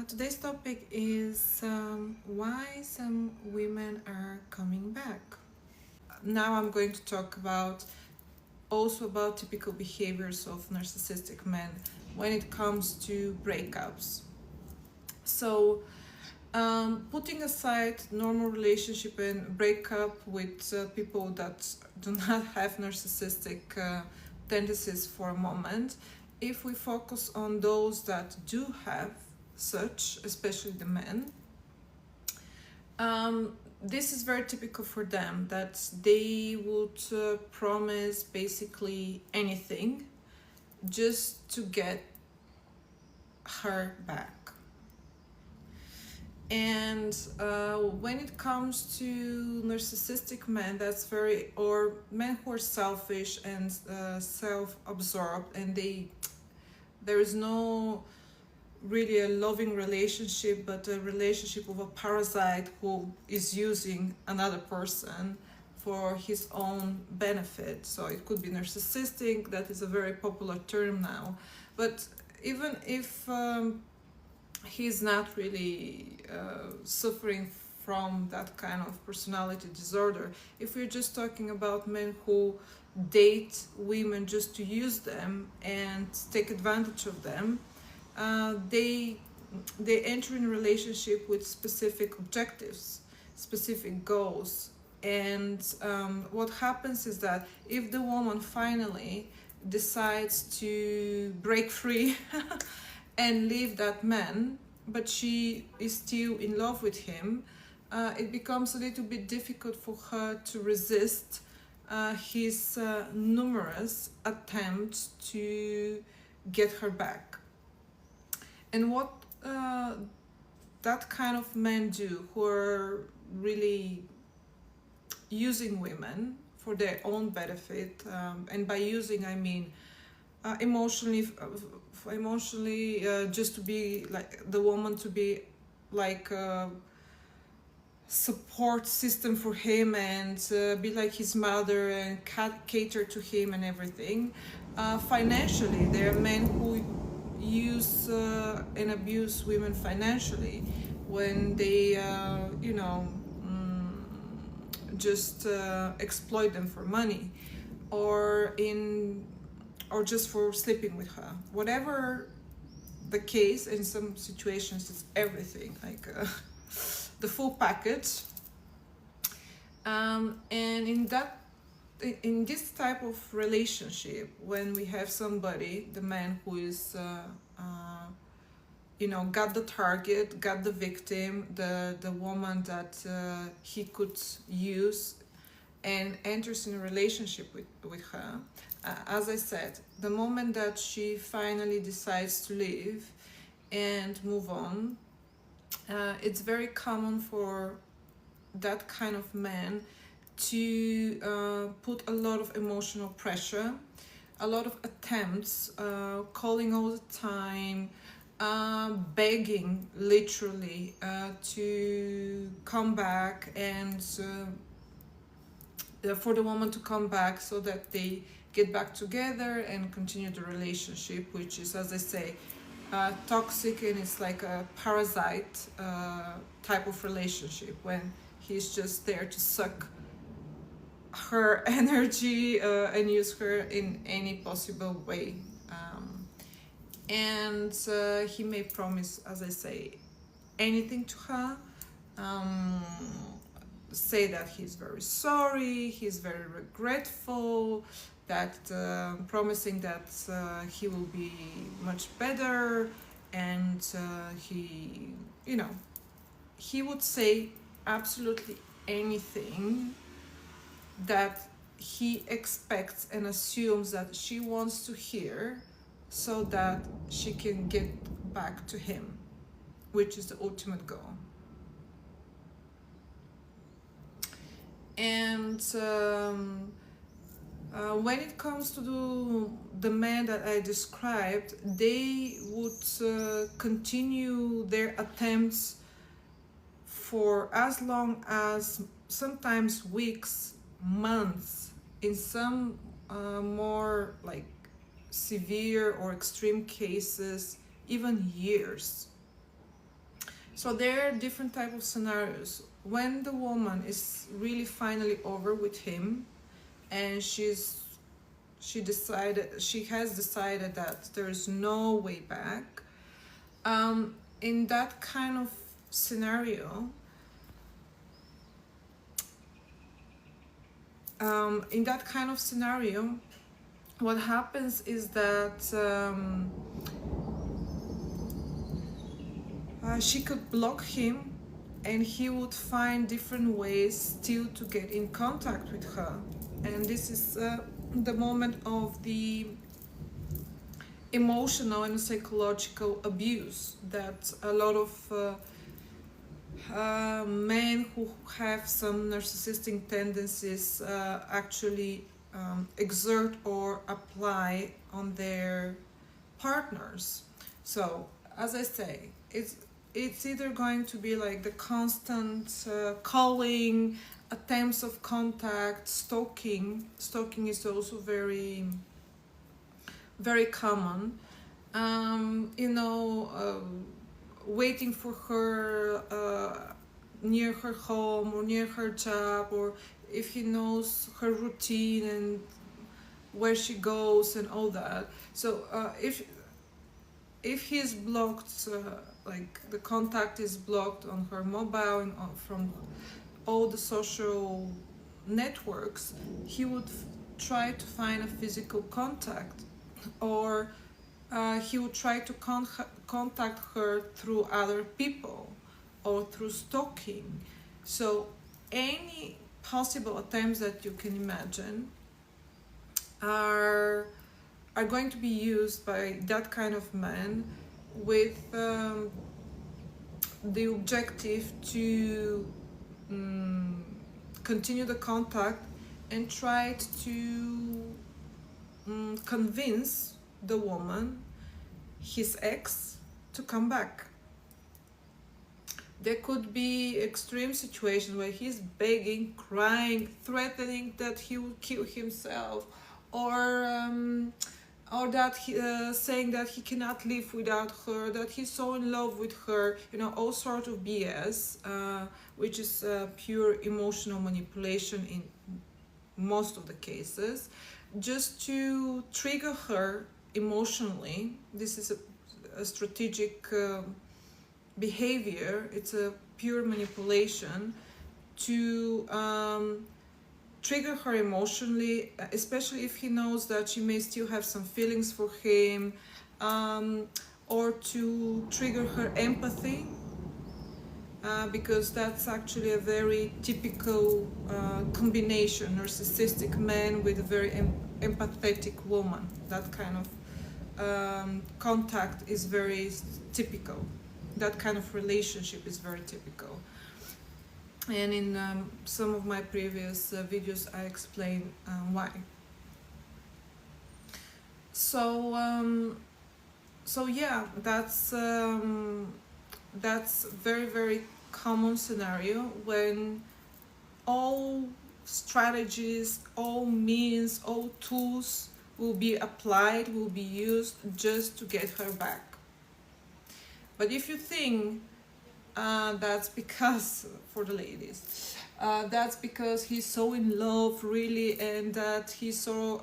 Today's topic is why some women are coming back. Now I'm going to talk about also about typical behaviors of narcissistic men when it comes to breakups. So, putting aside normal relationship and breakup with people that do not have narcissistic tendencies for a moment, if we focus on those that do have such, especially the men, this is very typical for them that they would promise basically anything just to get her back. And when it comes to narcissistic men, that's very, or men who are selfish and self-absorbed, and there is no really a loving relationship, but a relationship of a parasite who is using another person for his own benefit. So it could be narcissistic, that is a very popular term now. But even if he's not really suffering from that kind of personality disorder, if we're just talking about men who date women just to use them and take advantage of them, they enter in a relationship with specific objectives, specific goals, and what happens is that if the woman finally decides to break free and leave that man, but she is still in love with him, it becomes a little bit difficult for her to resist his numerous attempts to get her back. And what that kind of men do, who are really using women for their own benefit, and by using I mean emotionally, just to be like the woman, to be like a support system for him and be like his mother and cater to him and everything. Financially, there are men who use and abuse women financially when they just exploit them for money, or just for sleeping with her, whatever the case. In some situations it's everything, like the full package. And in this type of relationship, when we have somebody, the man who is got the target, got the victim, the woman that he could use, and enters in a relationship with her, as I said, the moment that she finally decides to leave and move on, it's very common for that kind of man to put a lot of emotional pressure, a lot of attempts, calling all the time, begging literally to come back, and for the woman to come back so that they get back together and continue the relationship, which is, as I say, toxic, and it's like a parasite type of relationship when he's just there to suck her energy and use her in any possible way. And he may promise, as I say, anything to her, say that he's very sorry, he's very regretful, that promising that he will be much better, and he would say absolutely anything that he expects and assumes that she wants to hear, so that she can get back to him, which is the ultimate goal. And when it comes to the men that I described, they would continue their attempts for as long as sometimes weeks, months, in some more like severe or extreme cases, even years. So there are different type of scenarios. When the woman is really finally over with him, and she has decided that there is no way back. In that kind of scenario, what happens is that she could block him, and he would find different ways still to get in contact with her. And this is the moment of the emotional and psychological abuse that a lot of men who have some narcissistic tendencies actually exert or apply on their partners. So, as I say, it's either going to be like the constant calling, attempts of contact, stalking. Stalking is also very, very common. Waiting for her near her home or near her job, or if he knows her routine and where she goes and all that. So if he is blocked, like the contact is blocked on her mobile and from all the social networks, he would try to find a physical contact, or he would try to contact her through other people or through stalking. So any possible attempts that you can imagine are going to be used by that kind of man with the objective to continue the contact and try to convince the woman, his ex, to come back. There could be extreme situations where he's begging, crying, threatening that he will kill himself, or that saying that he cannot live without her, that he's so in love with her, all sort of BS, which is pure emotional manipulation in most of the cases, just to trigger her emotionally. This is a strategic behavior. It's a pure manipulation to trigger her emotionally, especially if he knows that she may still have some feelings for him, or to trigger her empathy, because that's actually a very typical combination, narcissistic man with a very empathetic woman. That kind of contact is very typical. That kind of relationship is very typical. And in some of my previous videos I explain why. So yeah, that's very, very common scenario when all strategies, all means, all tools will be applied, will be used just to get her back. But if you think that's because, for the ladies, that's because he's so in love really, and that he's so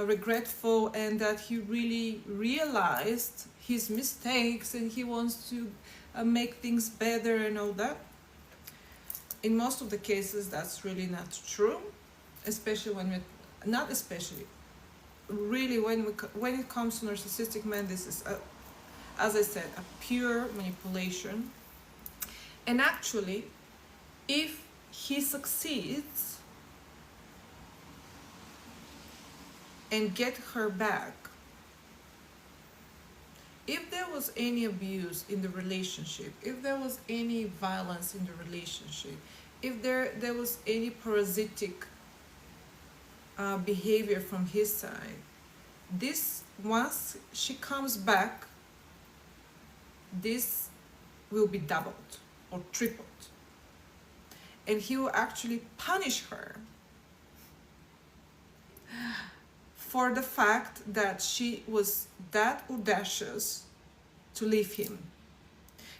regretful, and that he really realized his mistakes and he wants to make things better and all that. In most of the cases, that's really not true, especially really when it comes to narcissistic men, this is as I said, a pure manipulation. And actually, if he succeeds and get her back, if there was any abuse in the relationship, if there was any violence in the relationship, if there was any parasitic behavior from his side, this, once she comes back, this will be doubled or tripled, and he will actually punish her for the fact that she was that audacious to leave him.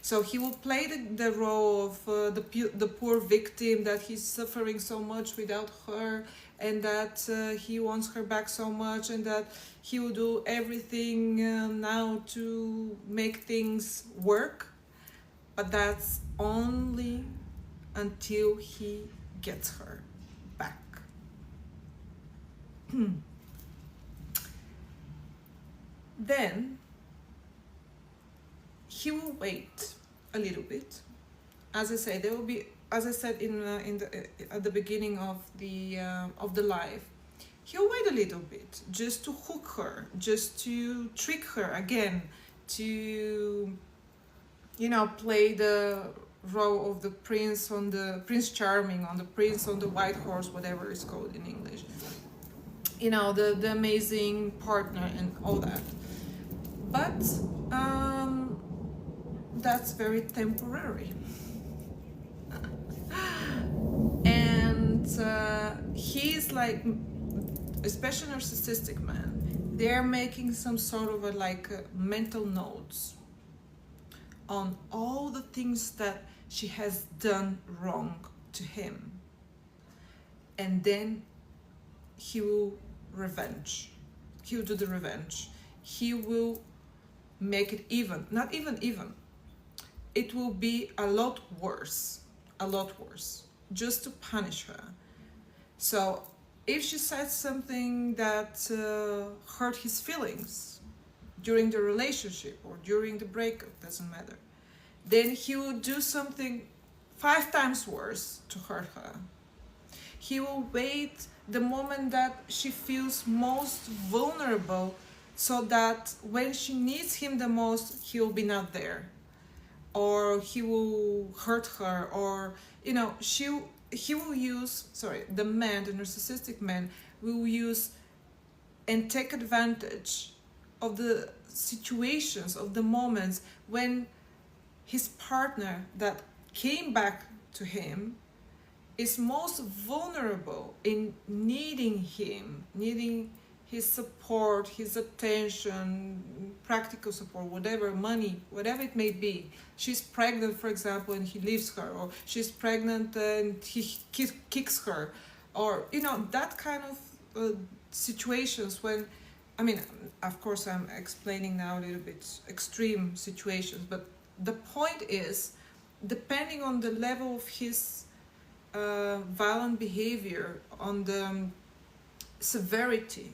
So he will play the role of the poor victim, that he's suffering so much without her, and that he wants her back so much, and that he will do everything now to make things work. But that's only until he gets her back. Then he will wait a little bit. As I say, there will be, as I said at the beginning of the live, he'll wait a little bit just to hook her, just to trick her again, to play the role of the prince charming, on the prince on the white horse, whatever it's called in English. The amazing partner and all that. But that's very temporary. And he's like, especially narcissistic men, they're making some sort of mental notes on all the things that she has done wrong to him. And then he will revenge. He will do the revenge. He will make it even. Not even. It will be a lot worse. Just to punish her. So if she said something that hurt his feelings during the relationship or during the breakup, doesn't matter, then he will do something 5 times worse to hurt her. He will wait the moment that she feels most vulnerable, so that when she needs him the most, he will be not there, or he will hurt her, or he will use, the narcissistic man will use and take advantage of the situations, of the moments when his partner that came back to him is most vulnerable in needing him, needing his support, his attention, practical support, whatever, money, whatever it may be. She's pregnant, for example, and he leaves her, or she's pregnant and he kicks her, or that kind of situations when, of course I'm explaining now a little bit extreme situations, but the point is, depending on the level of his violent behavior, on the severity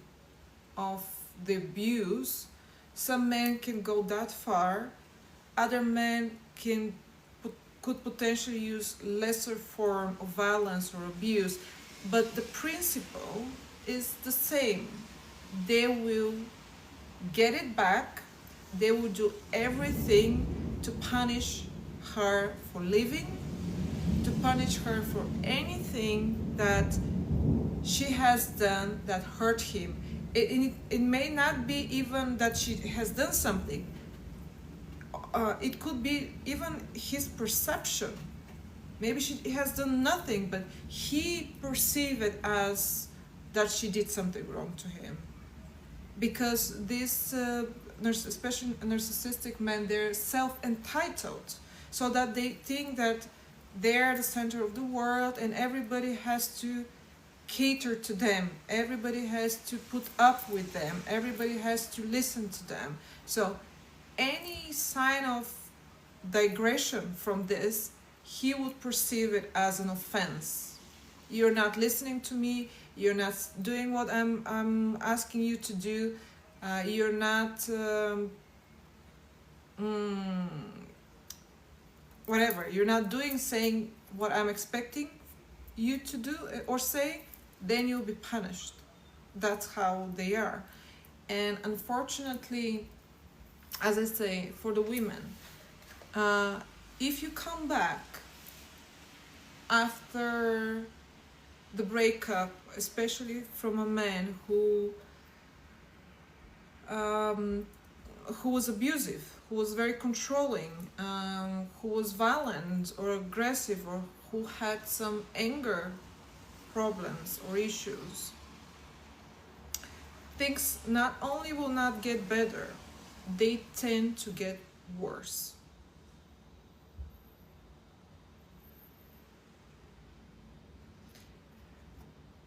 of the abuse, some men can go that far, other men could potentially use lesser form of violence or abuse, but the principle is the same. They will get it back, they will do everything to punish her for leaving, to punish her for anything that she has done that hurt him. It may not be even that she has done something. It could be even his perception. Maybe she has done nothing, but he perceived it as that she did something wrong to him. Because this, especially narcissistic men, they're self-entitled, so that they think that they're the center of the world and everybody has to cater to them, everybody has to put up with them, everybody has to listen to them. So any sign of digression from this, he would perceive it as an offense. You're not listening to me, you're not doing what I'm asking you to do, you're not whatever, you're not saying what I'm expecting you to do or say, then you'll be punished. That's how they are. And unfortunately, as I say, for the women, if you come back after the breakup, especially from a man who was abusive, who was very controlling, who was violent or aggressive, or who had some anger problems or issues, things not only will not get better, they tend to get worse.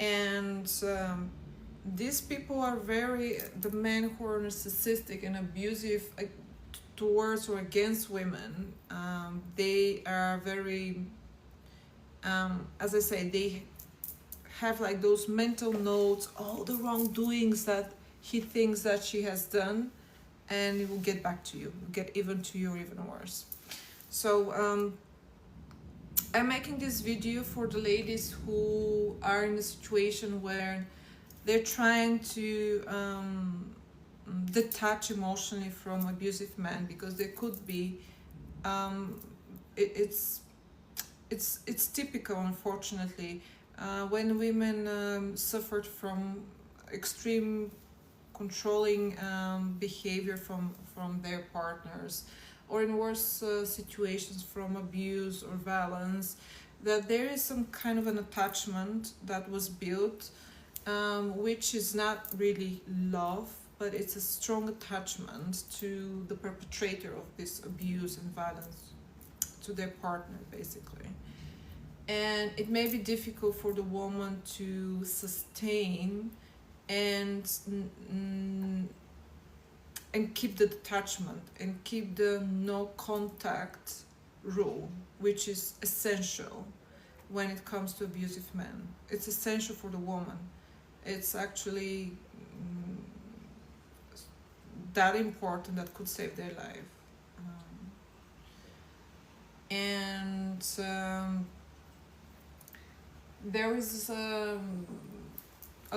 And these people are the men who are narcissistic and abusive towards or against women, they are very, as I say, they have like those mental notes, all the wrongdoings that he thinks that she has done, and it will get back to you, get even to you or even worse. So I'm making this video for the ladies who are in a situation where they're trying to detach emotionally from abusive men, because there could be it's typical, unfortunately, when women suffered from extreme controlling behavior from their partners, or in worse situations from abuse or violence, that there is some kind of an attachment that was built, which is not really love, but it's a strong attachment to the perpetrator of this abuse and violence, to their partner basically. And it may be difficult for the woman to sustain and keep the detachment and keep the no contact rule, which is essential when it comes to abusive men. It's essential for the woman. It's actually that important that could save their life. There is a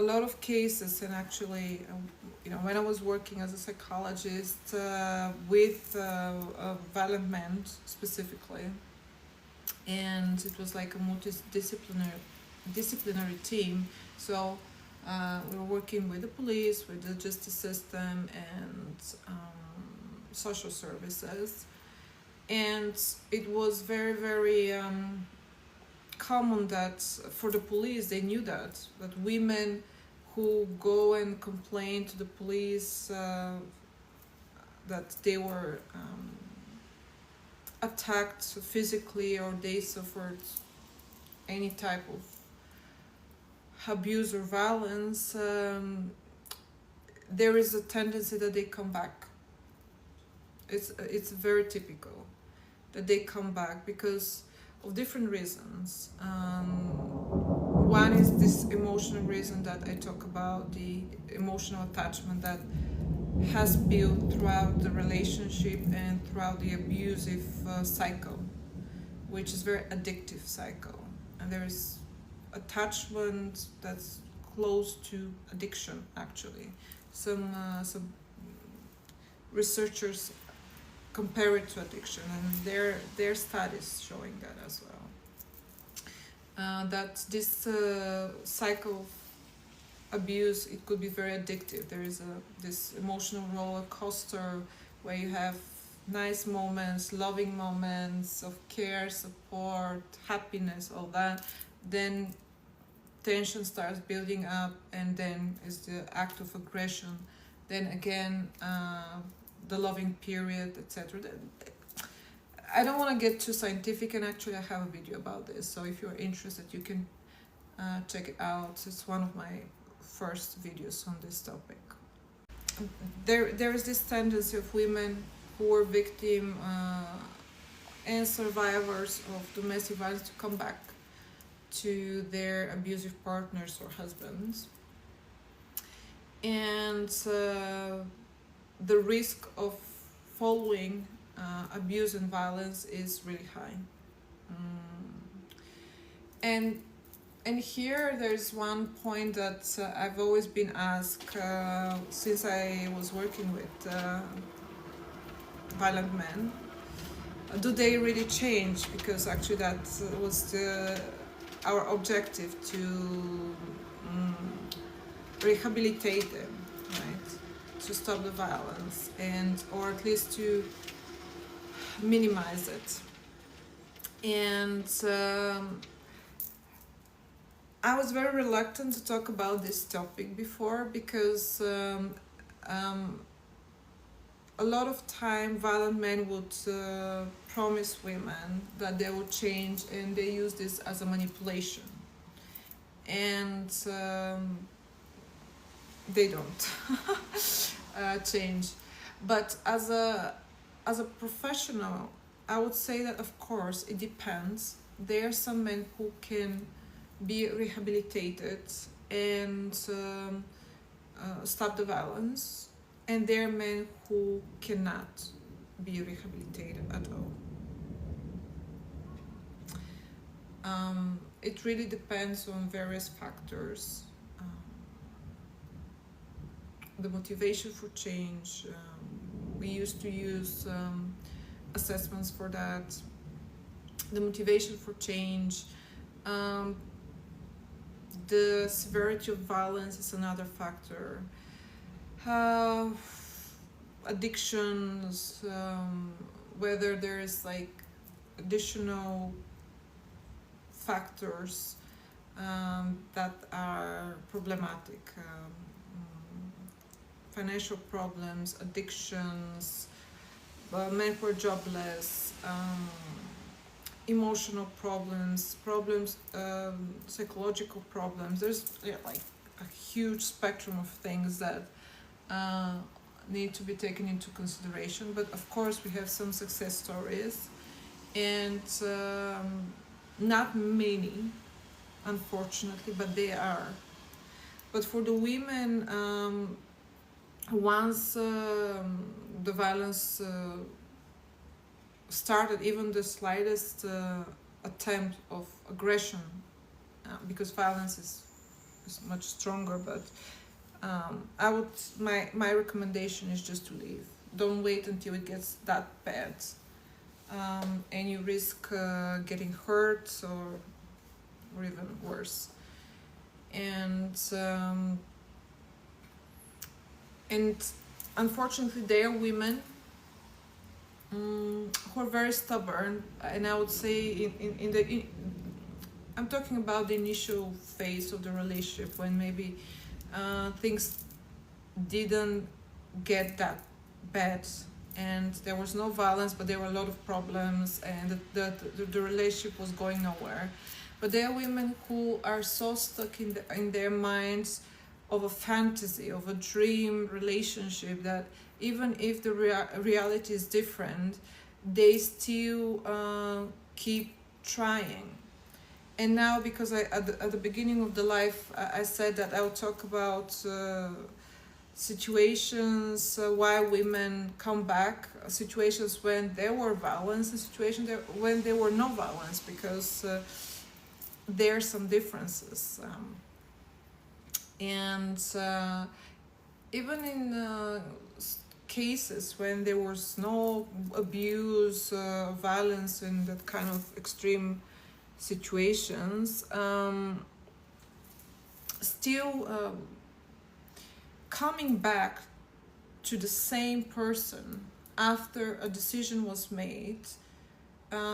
lot of cases, and actually, when I was working as a psychologist with violent men specifically, and it was like a multidisciplinary team. So we were working with the police, with the justice system, and social services, and it was very, very common that for the police, they knew that women who go and complain to the police that they were attacked physically, or they suffered any type of abuse or violence, there is a tendency that they come back. It's very typical that they come back because of different reasons. One is this emotional reason that I talk about, the emotional attachment that has built throughout the relationship and throughout the abusive cycle, which is very addictive cycle. And there is attachment that's close to addiction, actually. Some researchers compare it to addiction, and their studies showing that as well. That this cycle of abuse, it could be very addictive. There is this emotional roller coaster where you have nice moments, loving moments of care, support, happiness, all that. Then tension starts building up, and then is the act of aggression. Then again, the loving period, etc. I don't want to get too scientific, and actually I have a video about this, so if you're interested, you can check it out. It's one of my first videos on this topic. There is this tendency of women who are victim and survivors of domestic violence to come back to their abusive partners or husbands, and the risk of following abuse and violence is really high. And here there's one point that I've always been asked since I was working with violent men. Do they really change? Because actually that was our objective, to rehabilitate them, right? To stop the violence, or at least to minimize it. And I was very reluctant to talk about this topic before, because a lot of time violent men would promise women that they will change, and they use this as a manipulation. and they don't change. But as a professional, I would say that of course it depends. There are some men who can be rehabilitated and stop the violence, and there are men who cannot be rehabilitated at all. It really depends on various factors. The motivation for change. We used to use assessments for that. The motivation for change. The severity of violence is another factor. Addictions, whether there is like additional factors that are problematic. Financial problems, addictions, men who are jobless, emotional problems, psychological problems. There's like a huge spectrum of things that need to be taken into consideration. But of course, we have some success stories, and not many, unfortunately, but they are. But for the women, once the violence started, even the slightest attempt of aggression, because violence is much stronger, but my recommendation is just to leave. Don't wait until it gets that bad, and you risk getting hurt or even worse. And unfortunately, there are women who are very stubborn, and I would say I'm talking about the initial phase of the relationship, when maybe things didn't get that bad and there was no violence, but there were a lot of problems, and the relationship was going nowhere. But there are women who are so stuck in their minds of a fantasy, of a dream relationship, that even if the reality is different, they still keep trying. And now, because at the beginning of the life, I said that I would talk about situations why women come back, situations when there were violence, and situations when there were no violence, because there are some differences. And even in cases when there was no abuse, violence, and that kind of extreme situations, still coming back to the same person after a decision was made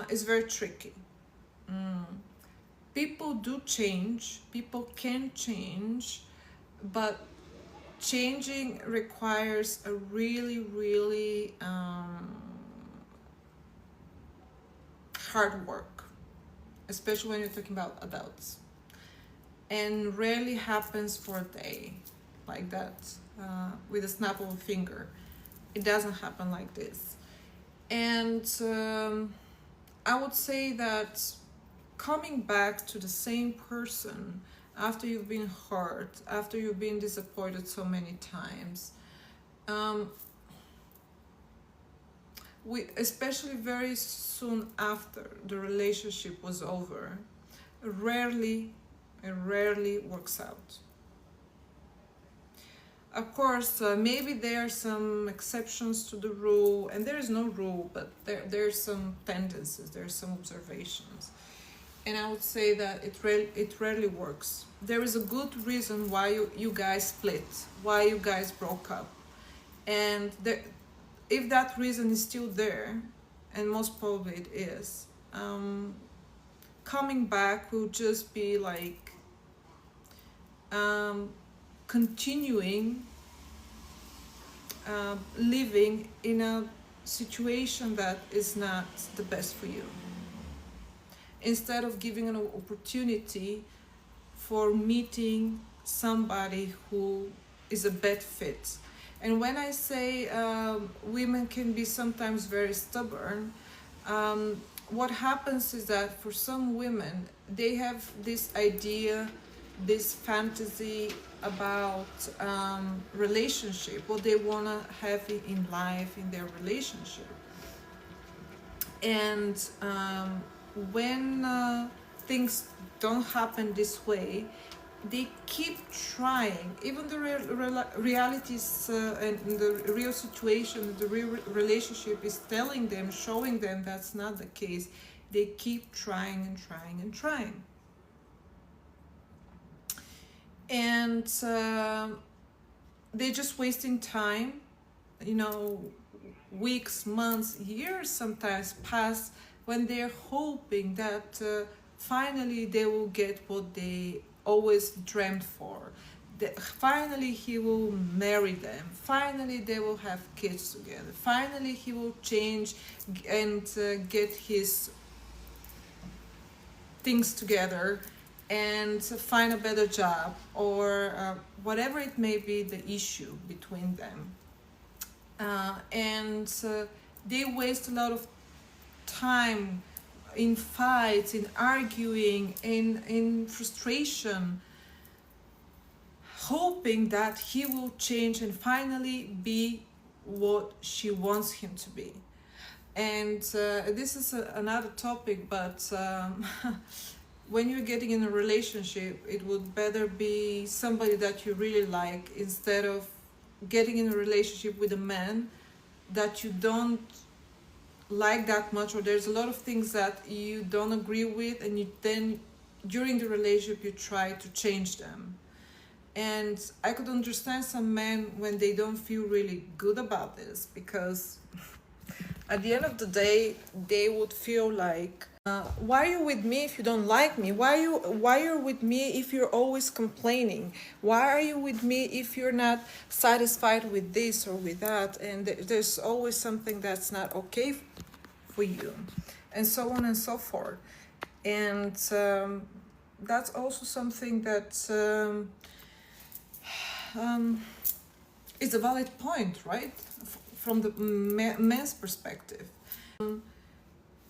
is very tricky. People do change, people can change, but changing requires a really, really hard work, especially when you're talking about adults, and rarely happens for a day like that, with a snap of a finger. It doesn't happen like this. And I would say that coming back to the same person after you've been hurt, after you've been disappointed so many times, especially very soon after the relationship was over, rarely works out. Of course, maybe there are some exceptions to the rule, and there is no rule, but there are some tendencies, there are some observations. And I would say that it rarely works. There is a good reason why you guys split, why you guys broke up. And if that reason is still there, and most probably it is, coming back will just be like continuing living in a situation that is not the best for you, instead of giving an opportunity for meeting somebody who is a bad fit. And when I say women can be sometimes very stubborn, what happens is that for some women, they have this idea, this fantasy about relationship, what they want to have in life, in their relationship. And when things don't happen this way, they keep trying, even the realities and the real situation, the real relationship is telling them, showing them that's not the case. They keep trying and trying and trying. And they're just wasting time, you know, weeks, months, years sometimes pass when they're hoping that finally they will get what they always dreamt for. Finally he will marry them, finally they will have kids together, finally he will change and get his things together and find a better job, or whatever it may be the issue between them. And they waste a lot of time in fights, in arguing, in frustration, hoping that he will change and finally be what she wants him to be. And this is another topic, but when you're getting in a relationship, it would better be somebody that you really like, instead of getting in a relationship with a man that you don't like that much, or there's a lot of things that you don't agree with, and you then during the relationship you try to change them. And I could understand some men when they don't feel really good about this, because at the end of the day they would feel like, why are you with me if you don't like me? Why are you with me if you're always complaining? Why are you with me if you're not satisfied with this or with that? And there's always something that's not okay for you, and so on and so forth. And that's also something that is a valid point, right? From the man's perspective.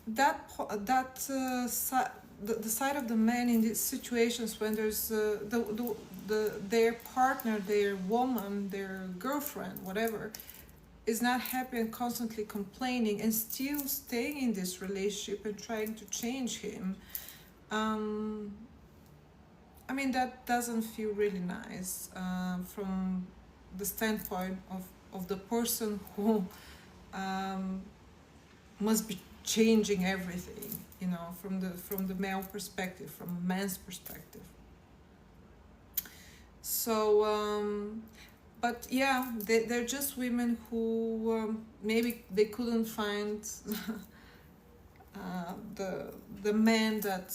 The side of the man in these situations, when there's their partner, their woman, their girlfriend, whatever, is not happy and constantly complaining and still staying in this relationship and trying to change him, I mean, that doesn't feel really nice from the standpoint of the person who must be changing everything, you know, from the male perspective, from a man's perspective. So but yeah, they're just women who maybe they couldn't find the man that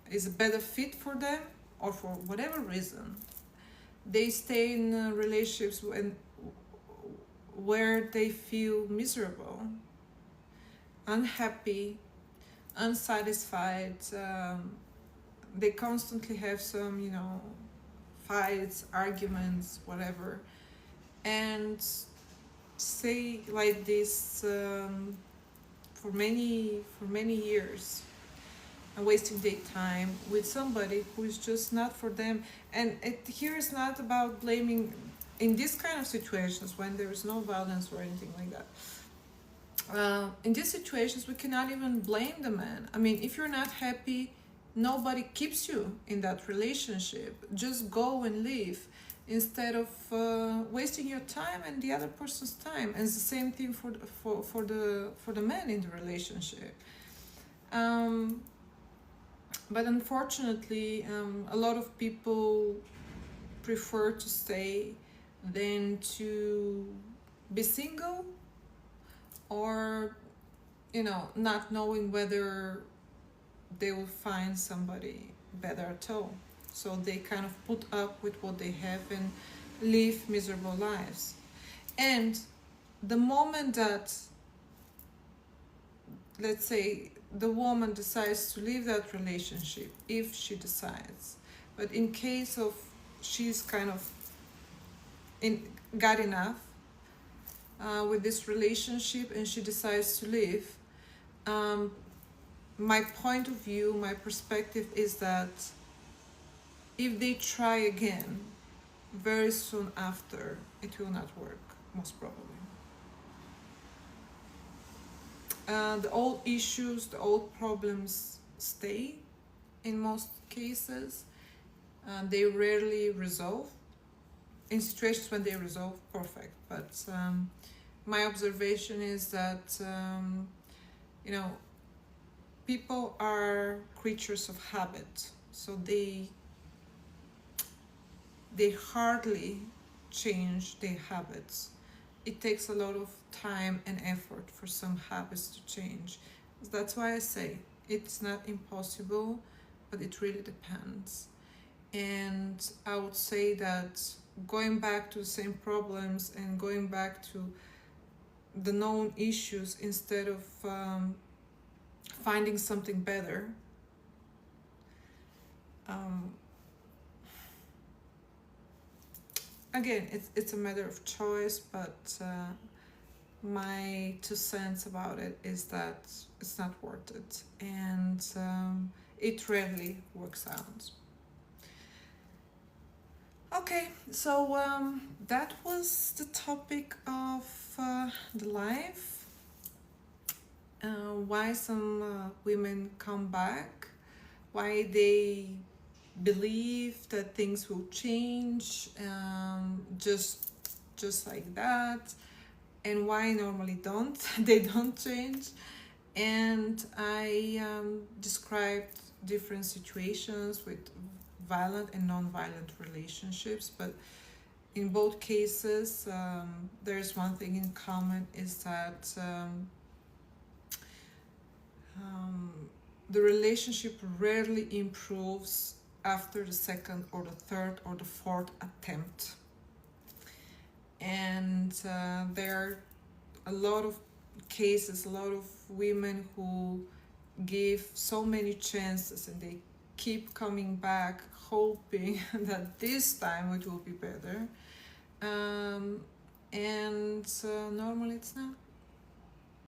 is a better fit for them, or for whatever reason they stay in relationships where they feel miserable, unhappy, unsatisfied. They constantly have some, you know, fights, arguments, whatever, and stay like this for many years, and wasting their time with somebody who is just not for them. And here is not about blaming in these kind of situations when there is no violence or anything like that. In these situations, we cannot even blame the man. I mean, if you're not happy, nobody keeps you in that relationship. Just go and leave, instead of wasting your time and the other person's time. And it's the same thing for the man in the relationship. But unfortunately, a lot of people prefer to stay than to be single, or, you know, not knowing whether they will find somebody better at all. So they kind of put up with what they have and live miserable lives. And the moment that, let's say, the woman decides to leave that relationship, if she decides, But in case of she's kind of got enough with this relationship and she decides to leave, my point of view, my perspective is that if they try again, very soon after, it will not work, most probably. The old issues, the old problems stay in most cases. They rarely resolve. In situations when they resolve, perfect. But my observation is that, people are creatures of habit. So they hardly change their habits. It takes a lot of time and effort for some habits to change. That's why I say it's not impossible, but it really depends. And I would say that going back to the same problems and going back to the known issues instead of finding something better, again, it's a matter of choice, but my 2 cents about it is that it's not worth it, and it rarely works out. Okay, so that was the topic of the life. Why some women come back, why they believe that things will change just like that, and why normally don't they don't change. And I described different situations with violent and non-violent relationships, but in both cases there's one thing in common, is that the relationship rarely improves after the second or the third or the fourth attempt. And there are a lot of cases, a lot of women who give so many chances and they keep coming back hoping that this time it will be better. And normally it's not.